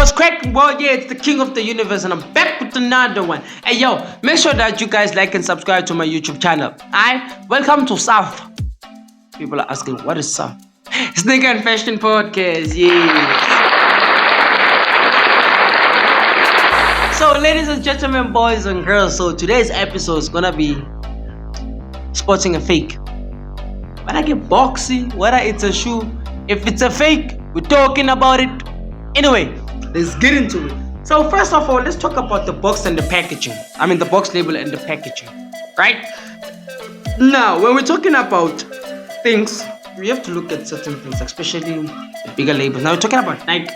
What's cracking, boy? Yeah, it's the king of the universe, and I'm back with another one. Hey, yo, make sure that you guys like and subscribe to my YouTube channel. Alright, welcome to South. People are asking, what is South? Sneaker and Fashion Podcast, yes. So, ladies and gentlemen, boys and girls, so today's episode is gonna be sporting a fake. When I get boxy, whether it's a shoe, if it's a fake, we're talking about it. Anyway, let's get into it. So first of all, let's talk about the box and the packaging. I mean the box label and the packaging, right? Now, when we're talking about things, we have to look at certain things, especially the bigger labels. Now we're talking about Nike,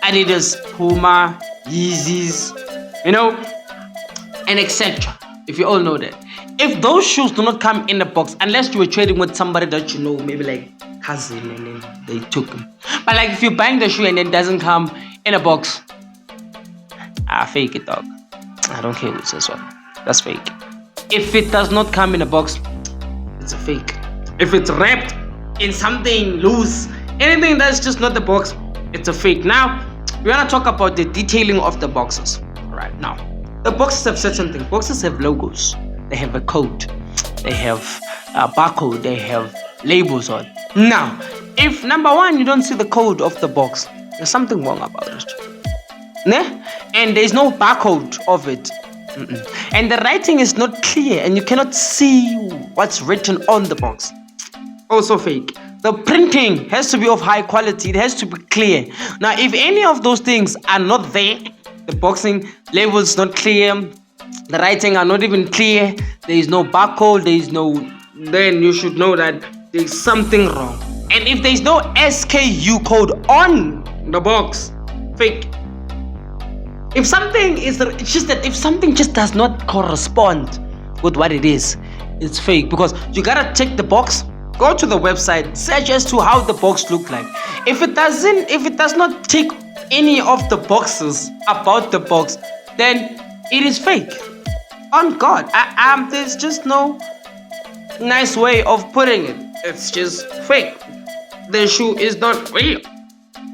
Adidas, Puma, Yeezys, and etc. If you all know that. If those shoes do not come in the box, unless you were trading with somebody that you know, maybe like cousin, and then they took them. But like if you're buying the shoe and it doesn't come in a box, fake it, dog. I don't care who says what. That's fake. If it does not come in a box, it's a fake. If it's wrapped in something loose, anything that's just not the box, it's a fake. Now, we want to talk about the detailing of the boxes. Right now, the boxes have certain things. Boxes have logos. They have a code. They have a barcode. They have labels on. Now, if number one, you don't see the code of the box, there's something wrong about it. Ne? And there's no barcode of it. And the writing is not clear and you cannot see what's written on the box. Also fake. The printing has to be of high quality. It has to be clear. Now, if any of those things are not there, the boxing label is not clear, the writing are not even clear, there is no barcode, then you should know that there's something wrong. And if there's no SKU code on the box, fake. If something just does not correspond with what it is, it's fake. Because you gotta check the box, go to the website, search as to how the box look like. If it does not tick any of the boxes about the box, then it is fake. On God, there's just no nice way of putting it. It's just fake. The shoe is not real.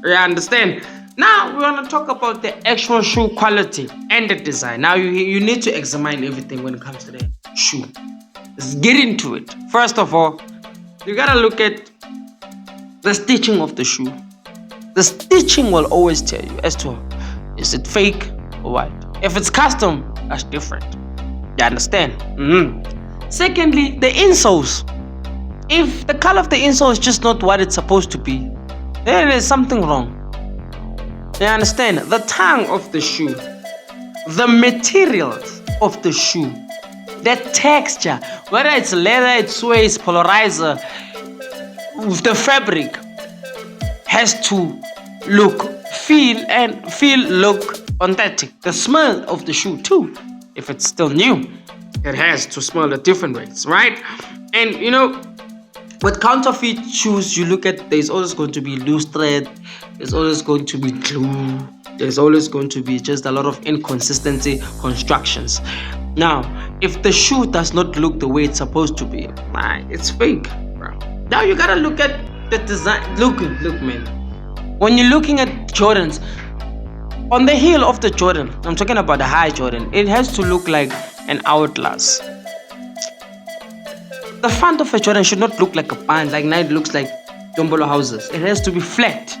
You understand? Now we want to talk about the actual shoe quality and the design. Now you need to examine everything when it comes to the shoe. Let's get into it. First of all, you gotta look at the stitching of the shoe. The stitching will always tell you as to is it fake or what. If it's custom, that's different. You understand? Secondly, the insoles. If the color of the insole is just not what it's supposed to be, then there's something wrong. You understand? The tongue of the shoe, the materials of the shoe, the texture, whether it's leather, it's suede, polarizer, the fabric has to look authentic. The smell of the shoe too. If it's still new, it has to smell at different ways, right? And with counterfeit shoes, you look at, there's always going to be loose thread, there's always going to be glue, there's always going to be just a lot of inconsistency constructions. Now, if the shoe does not look the way it's supposed to be, it's fake, bro. Now you gotta look at the design. Look, man. When you're looking at Jordans, on the heel of the Jordan, I'm talking about the high Jordan, it has to look like an hourglass. The front of a Jordan should not look like a band, like now it looks like Dombolo houses. It has to be flat.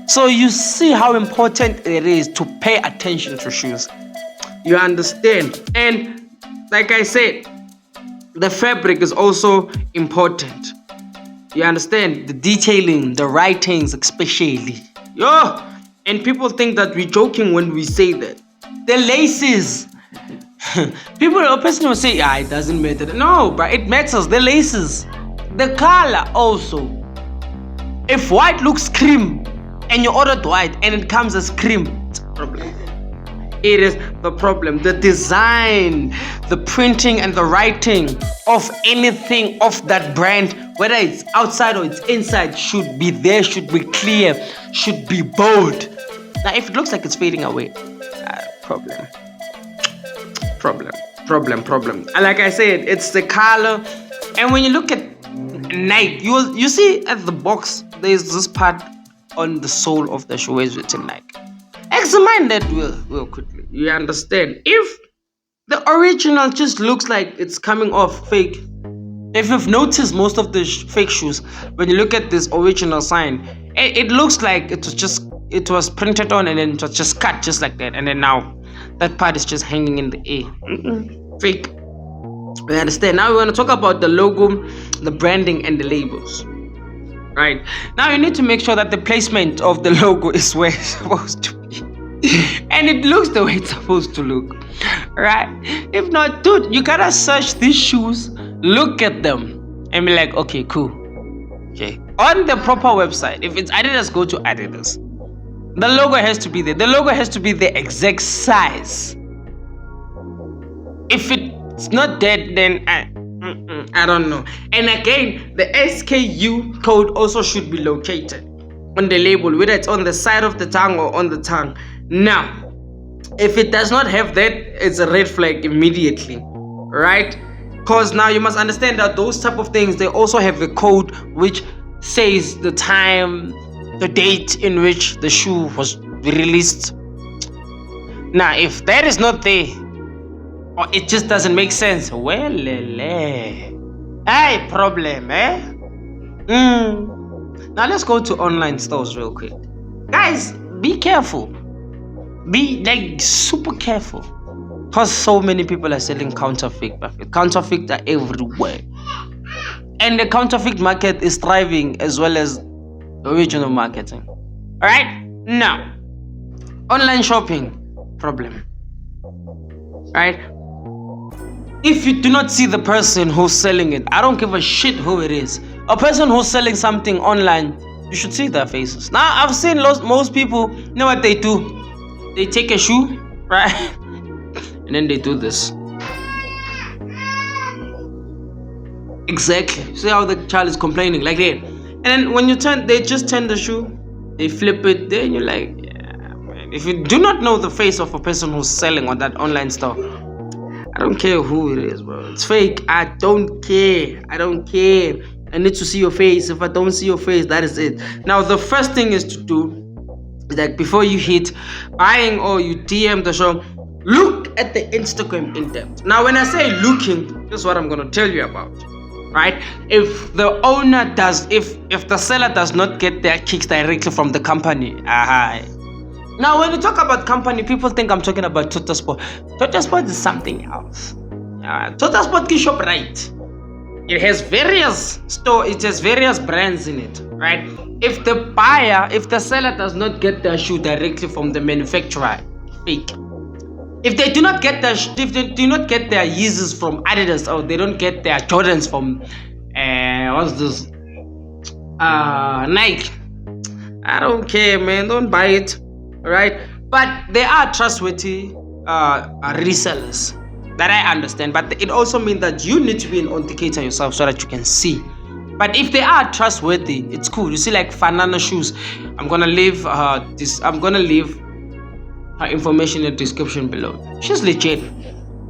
So you see how important it is to pay attention to shoes. You understand? And like I said, the fabric is also important. You understand? The detailing, the writings especially. And people think that we're joking when we say that. The laces. A person will say, it doesn't matter. No, but it matters. The laces, the color also. If white looks cream and you ordered white and it comes as cream, it's a problem. It is the problem. The design, the printing and the writing of anything of that brand, whether it's outside or it's inside, should be there, should be clear, should be bold. Now if it looks like it's fading away, problem. And like I said, it's the color. And when you look at Nike, you see at the box, there's this part on the sole of the shoe is written Nike. Examine that real quickly. You understand? If the original just looks like it's coming off fake. If you've noticed most of the fake shoes, when you look at this original sign, it looks like it was printed on and then it was just cut just like that, and then now that part is just hanging in the air. Fake. We understand. Now we want to talk about the logo, the branding, and the labels. Right. Now you need to make sure that the placement of the logo is where it's supposed to be. And it looks the way it's supposed to look. Right? If not, dude, you gotta search these shoes, look at them, and be like, okay, cool. Okay. On the proper website, if it's Adidas, go to Adidas. The logo has to be there. The logo has to be the exact size. If it's not that, then I don't know. And again, the SKU code also should be located on the label, whether it's on the side of the tongue or on the tongue. Now, if it does not have that, it's a red flag immediately, right? Because now you must understand that those type of things, they also have a code which says the time, the date in which the shoe was released. Now, if that is not there, or it just doesn't make sense, well, hey, problem, eh? Now let's go to online stores real quick. Guys, be careful. Be like super careful, because so many people are selling counterfeit. Counterfeit are everywhere, and the counterfeit market is thriving as well as original marketing. All right, now online shopping problem. Right? If you do not see the person who's selling it, I don't give a shit who it is. A person who's selling something online, you should see their faces. Now I've seen most people, you know what they do? They take a shoe, right? And then they do this. Exactly. See how the child is complaining like that. And then when they just turn the shoe, they flip it, then you're like, yeah, man. If you do not know the face of a person who's selling on that online store, I don't care who it is, bro. It's fake. I don't care. I need to see your face. If I don't see your face, that is it. Now, the first thing is to do, like before you hit buying or you DM the shop, look at the Instagram in depth. Now, when I say looking, this is what I'm gonna tell you about. Right? If the owner does, if the seller does not get their kicks directly from the company, Now, when we talk about company, people think I'm talking about Total Sport. Total Sport is something else. Total Sport is shop right. It has various stores, it has various brands in it, right? If the seller does not get their shoe directly from the manufacturer, fake. If they do not get their Yeezys from Adidas, or they don't get their Jordans from Nike, I don't care, man. Don't buy it, right? But they are trustworthy resellers. That I understand, but it also means that you need to be an authenticator yourself so that you can see. But if they are trustworthy, it's cool. You see, like Fanana shoes, I'm gonna leave her information in the description below. She's legit.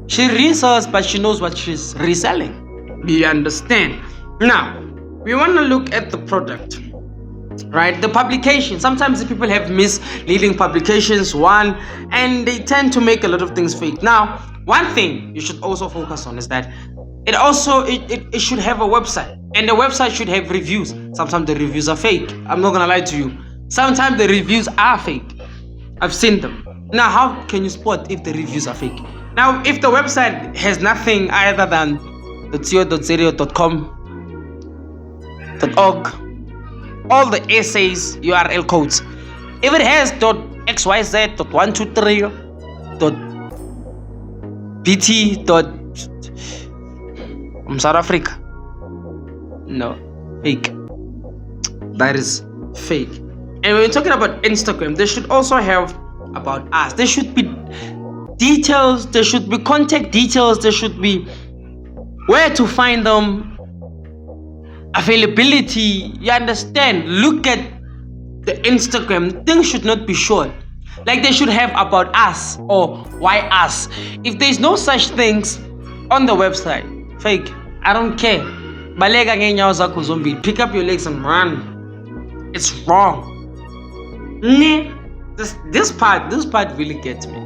She resells, but she knows what she's reselling. You understand? Now, we want to look at the product, right? The publication. Sometimes the people have misleading publications, and they tend to make a lot of things fake. Now, one thing you should also focus on is that it should have a website, and the website should have reviews. Sometimes the reviews are fake. I'm not gonna lie to you. Sometimes the reviews are fake. I've seen them. Now, how can you spot if the reviews are fake? Now, if the website has nothing other than .co.za.com, .org, all the essays, URL codes. If it has .xyz, .123, .bt, from South Africa, no, fake. That is fake. And when we're talking about Instagram, they should also have about us. There should be details, there should be contact details, there should be where to find them, availability. You understand? Look at the Instagram. Things should not be short. Like they should have about us or why us. If there's no such things on the website, fake. I don't care. Balega ngenyawo zakho zombili. Pick up your legs and run. It's wrong. This part really gets me.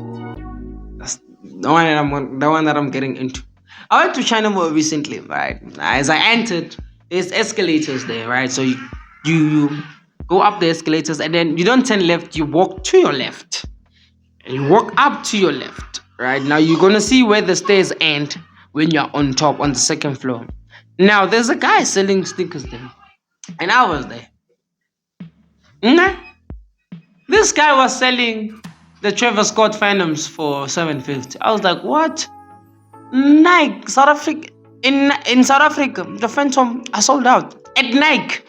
That's the one that I'm getting into. I went to China more recently, right? As I entered, there's escalators there, right? So you go up the escalators and then you don't turn left, you walk to your left. And you walk up to your left. Right? Now you're gonna see where the stairs end when you're on top on the second floor. Now there's a guy selling sneakers there. And I was there. Nah. This guy was selling the Travis Scott Phantoms for $750. I was like, what? Nike, South Africa. In South Africa, the Phantom are sold out. At Nike.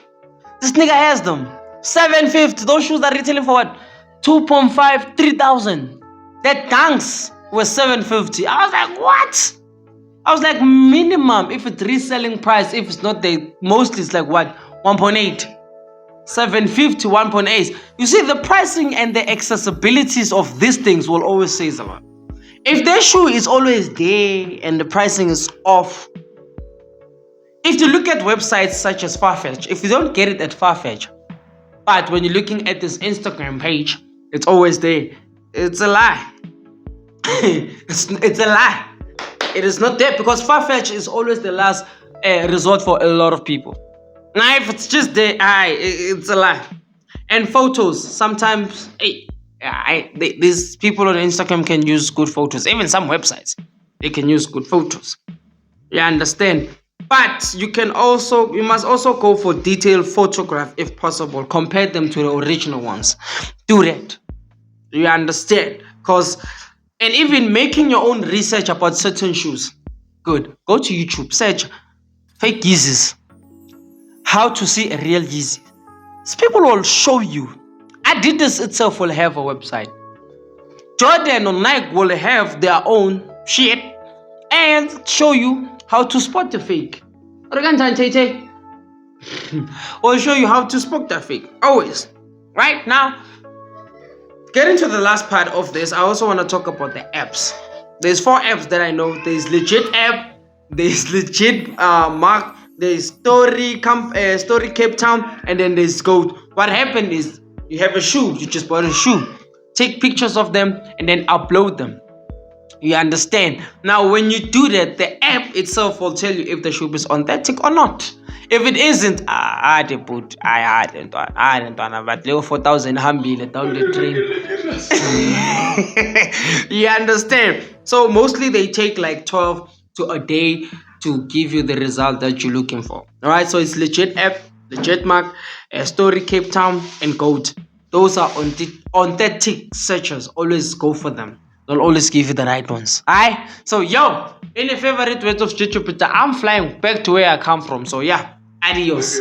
This nigga has them. $750. Those shoes are retailing for what? 2.5, 3,000. That dunks was $750. I was like, what? I was like, minimum, if it's reselling price, if it's not the mostly it's like what? 1.8. 750, 1.8. You see, the pricing and the accessibilities of these things will always say a lot. If their shoe is always there and the pricing is off, if you look at websites such as Farfetch, if you don't get it at Farfetch, but when you're looking at this Instagram page, it's always there. It's a lie. it's a lie. It is not there because Farfetch is always the last resort for a lot of people. Now, if it's just there, it's a lie. And photos, sometimes, these people on Instagram can use good photos. Even some websites, they can use good photos. You understand? But you must also go for detailed photograph if possible. Compare them to the original ones. Do that. You understand? And even making your own research about certain shoes. Good. Go to YouTube. Search fake Yeezys. How to see a real Yeezy. So people will show you. Adidas itself will have a website. Jordan or Nike will have their own shit and show you how to spot the fake. Or show you how to spot the fake. Always. Right now, getting to the last part of this, I also want to talk about the apps. There's 4 apps that I know. There's Legit app, there's Legit Mark, there's Story Cape Town, and then there's Goat. What happened is you have a shoe, you just bought a shoe. Take pictures of them and then upload them. You understand? Now, when you do that, the app itself will tell you if the shoe is authentic or not. If it isn't, I didn't, but 4,000 hambile down the drain. You understand? So mostly they take like 12 to a day to give you the result that you're looking for. All right, so it's Legit app, Legit Mark, Story Cape Town, and Goat. Those are authentic searches. Always go for them. They'll always give you the right ones. Alright? So, yo, any favorite words of StreetJupiter, I'm flying back to where I come from. So, yeah, adios.